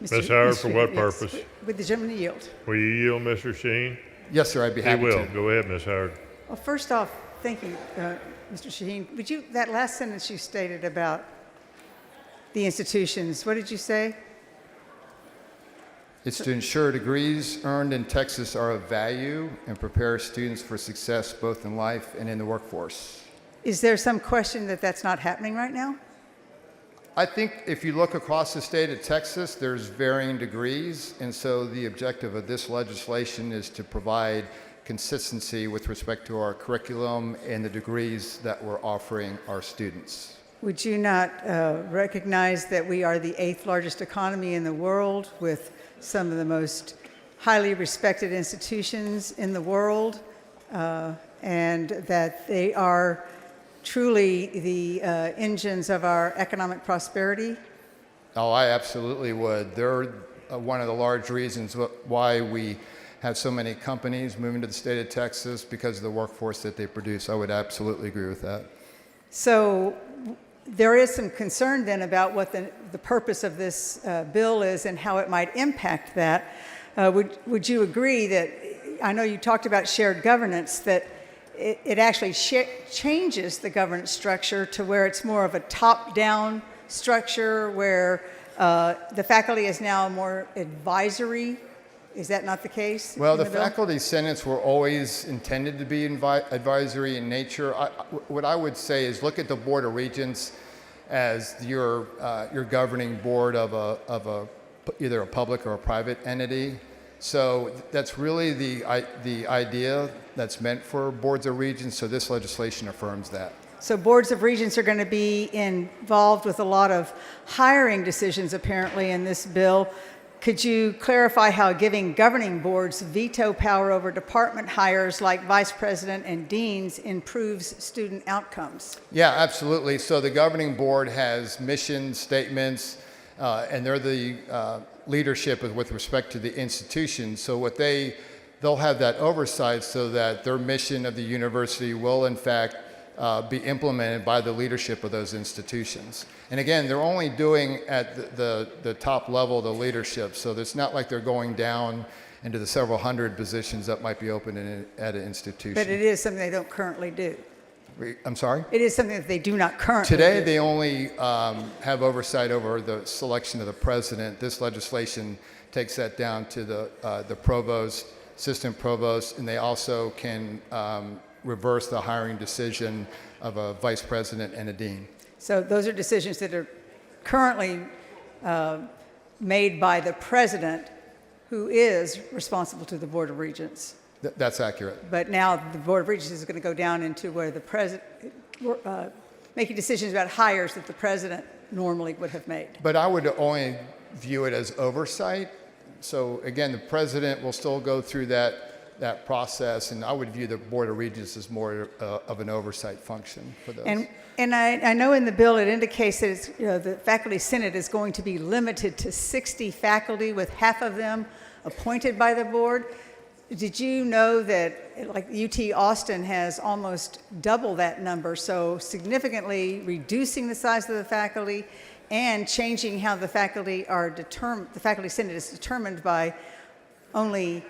Ms. Howard, for what Yes. purpose? Would the gentleman yield? Will you yield, Mr. Shaheen? Yes, sir, I'd be He happy will. to. Go ahead, Ms. Howard. Well, first off, thank you, Mr. Shaheen. That last sentence you stated about the institutions, what did you say? It's to ensure degrees earned in Texas are of value and prepare students for success both in life and in the workforce. Is there some question that that's not happening right now? I think if you look across the state of Texas, there's varying degrees, and so the objective of this legislation is to provide consistency with respect to our curriculum and the degrees that we're offering our students. Would you not recognize that we are the 8th largest economy in the world with some of the most highly respected institutions in the world, and that they are truly the engines of our economic prosperity? Oh, I absolutely would. They're one of the large reasons why we have so many companies moving to the state of Texas, because of the workforce that they produce. I would absolutely agree with that. So there is some concern then about what the purpose of this bill is and how it might impact that. Would you agree that, I know you talked about shared governance, that it actually changes the governance structure to where it's more of a top-down structure, where the faculty is now more advisory? Is that not the case? Well, the faculty senates were always intended to be advisory in nature. What I would say is look at the Board of Regents as your governing board of either a public or a private entity. So that's really the idea that's meant for boards of regents, so this legislation affirms that. So boards of regents are going to be involved with a lot of hiring decisions apparently in this bill. Could you clarify how giving governing boards veto power over department hires like vice president and deans improves student outcomes? Yeah, absolutely. So the governing board has mission statements, and they're the leadership with respect to the institution. So they'll have that oversight so that their mission of the university will in fact be implemented by the leadership of those institutions. And again, they're only doing at the top level, the leadership. So it's not like they're going down into the several hundred positions that might be open at an institution. But it is something they don't currently do. I'm sorry? It is something that they do not currently Today, do. they only have oversight over the selection of the president. This legislation takes that down to the provost, assistant provost, and they also can reverse the hiring decision of a vice president and a dean. So those are decisions that are currently made by the president, who is responsible to the Board of Regents. That's accurate. But now the Board of Regents is going to go down into where the president, making decisions about hires that the president normally would have made. But I would only view it as oversight. So again, the president will still go through that process, and I would view the Board of Regents as more of an oversight function for those. And I know in the bill it indicates that it's, the Faculty Senate is going to be limited to 60 faculty, with half of them appointed by the board. Did you know that like UT Austin has almost double that number, so significantly reducing the size of the faculty and changing how the faculty are determined? The Faculty Senate is determined by only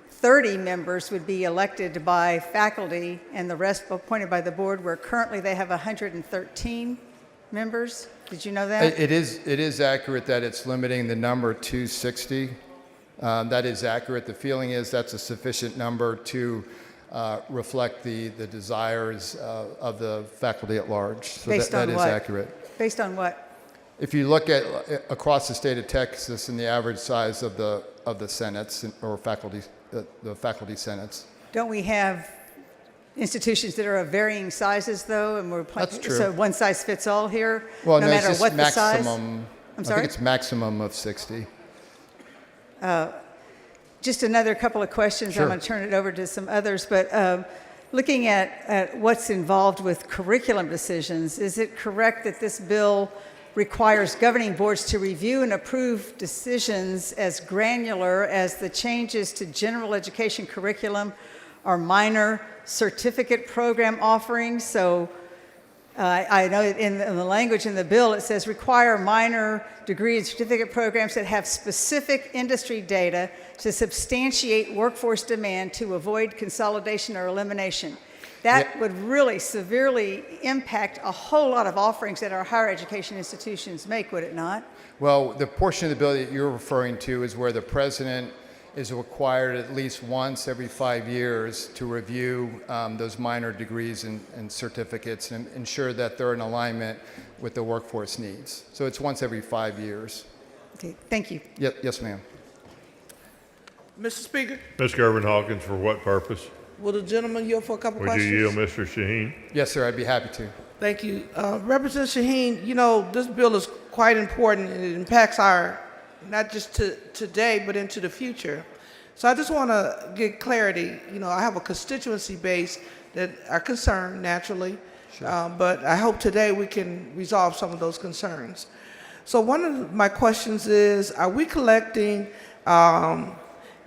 30 members would be elected by faculty and the rest appointed by the board, where currently they have 113 members. Did you know that? It is accurate that it's limiting the number to 60. That is accurate. The feeling is that's a sufficient number to reflect the desires of the faculty at large. So that is accurate. Based on what? If you look at across the state of Texas and the average size of the senates or faculty, the faculty senates. Don't we have institutions that are of varying sizes, though, and That's true. So one size fits all here, well, no no, matter it's just what the size? maximum. I'm sorry? I think it's maximum of 60. Just another couple of questions. Sure. I'm going to turn it over to some others, but looking at what's involved with curriculum decisions, is it correct that this bill requires governing boards to review and approve decisions as granular as the changes to general education curriculum or minor certificate program offerings? So I know in the language in the bill it says require minor degree and certificate programs that have specific industry data to substantiate workforce demand to avoid consolidation or elimination. That would really severely impact a whole lot of offerings that our higher education institutions make, would it not? Well, the portion of the bill that you're referring to is where the president is required at least once every 5 years to review those minor degrees and certificates and ensure that they're in alignment with the workforce needs. So it's once every 5 years. Okay, thank you. Yes, ma'am. Mr. Speaker, Ms. Gervin Hawkins, for what purpose? will the gentleman yield for a couple Would questions? you yield, Mr. Shaheen? Yes, sir, I'd be happy to. Thank you. Representative Shaheen, you know, this bill is quite important and it impacts our, not just today, but into the future. So I just want to get clarity. You know, I have a constituency base that are concerned naturally, but I hope today we can resolve some of those concerns. So one of my questions is, are we collecting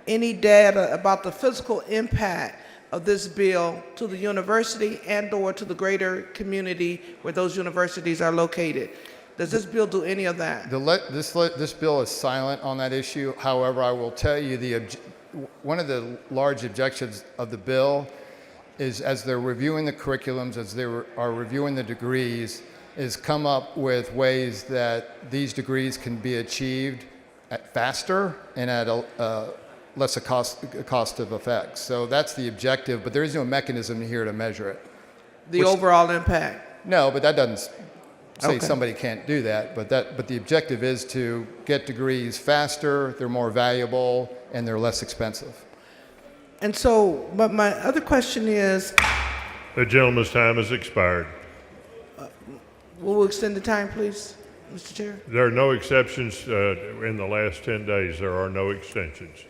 any data about the physical impact of this bill to the university and/or to the greater community where those universities are located? Does this bill do any of that? This bill is silent on that issue. However, I will tell you one of the large objections of the bill is as they're reviewing the curriculums, as they are reviewing the degrees, is come up with ways that these degrees can be achieved faster and at a less cost of effect. So that's the objective, but there is no mechanism here to measure it. The overall impact? No, but that doesn't say Okay. somebody can't do that. But the objective is to get degrees faster, they're more valuable, and they're less expensive. And so, but my other question is, The gentleman's time has expired. will we extend the time, please, Mr. Chair? There are no exceptions in the last 10 days. There are no extensions.